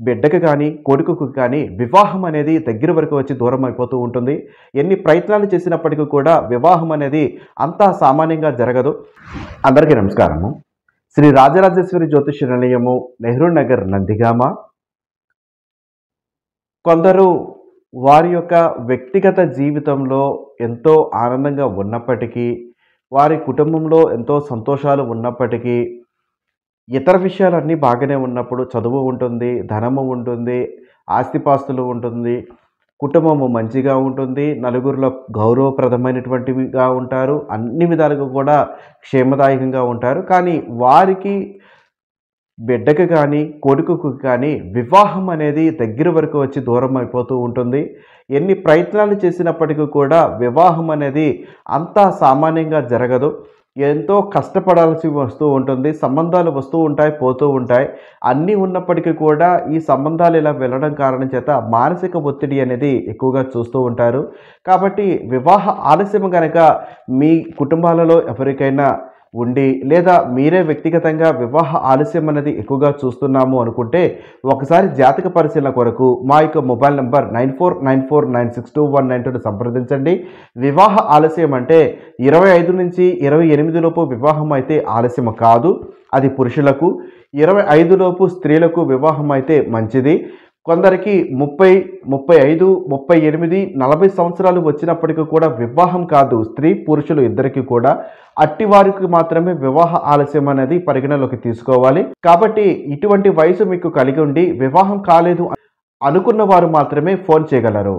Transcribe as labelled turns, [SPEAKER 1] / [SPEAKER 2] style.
[SPEAKER 1] బిడ్డకి కానీ కొడుకుకు కానీ వివాహం అనేది దగ్గర వరకు వచ్చి దూరం అయిపోతూ ఉంటుంది. ఎన్ని ప్రయత్నాలు చేసినప్పటికీ కూడా వివాహం అనేది అంతా సామాన్యంగా జరగదు. అందరికీ నమస్కారము. శ్రీ రాజరాజేశ్వరి జ్యోతిష నిలయము, నెహ్రూ నగర్, నందిగామ. కొందరు వారి యొక్క వ్యక్తిగత జీవితంలో ఎంతో ఆనందంగా ఉన్నప్పటికీ, వారి కుటుంబంలో ఎంతో సంతోషాలు ఉన్నప్పటికీ, ఇతర విషయాలన్నీ బాగానే ఉన్నప్పుడు చదువు ఉంటుంది, ధనము ఉంటుంది, ఆస్తిపాస్తులు ఉంటుంది, కుటుంబము మంచిగా ఉంటుంది, నలుగురిలో గౌరవప్రదమైనటువంటివిగా ఉంటారు, అన్ని విధాలుగా కూడా క్షేమదాయకంగా ఉంటారు. కానీ వారికి బిడ్డకి కానీ కొడుకుకు కానీ వివాహం అనేది దగ్గర వరకు వచ్చి దూరం అయిపోతూ ఉంటుంది. ఎన్ని ప్రయత్నాలు చేసినప్పటికీ కూడా వివాహం అనేది అంతా సామాన్యంగా జరగదు. ఎంతో కష్టపడాల్సి వస్తూ ఉంటుంది. సంబంధాలు వస్తూ ఉంటాయి, పోతూ ఉంటాయి. అన్నీ ఉన్నప్పటికీ కూడా ఈ సంబంధాలు ఇలా వెళ్ళడం కారణం చేత మానసిక ఒత్తిడి అనేది ఎక్కువగా చూస్తూ ఉంటారు. కాబట్టి వివాహ ఆలస్యం కనుక మీ కుటుంబాలలో ఎవరికైనా ఉండి, లేదా మీరే వ్యక్తిగతంగా వివాహ ఆలస్యం అనేది ఎక్కువగా చూస్తున్నాము అనుకుంటే, ఒకసారి జాతక పరిశీలన కొరకు మా యొక్క మొబైల్ నంబర్ 9494962192 సంప్రదించండి. వివాహ ఆలస్యం అంటే 25 నుంచి 28 లోపు వివాహం అయితే ఆలస్యం కాదు, అది పురుషులకు. 25 లోపు స్త్రీలకు వివాహం అయితే మంచిది. కొందరికి 30, 35, 38, 40 సంవత్సరాలు వచ్చినప్పటికీ కూడా వివాహం కాదు, స్త్రీ పురుషులు ఇద్దరికి కూడా. అట్టి వారికి మాత్రమే వివాహ ఆలస్యం అనేది పరిగణలోకి తీసుకోవాలి. కాబట్టి ఇటువంటి వయసు మీకు కలిగి ఉండి వివాహం కాలేదు అనుకున్న వారు మాత్రమే ఫోన్ చేయగలరు.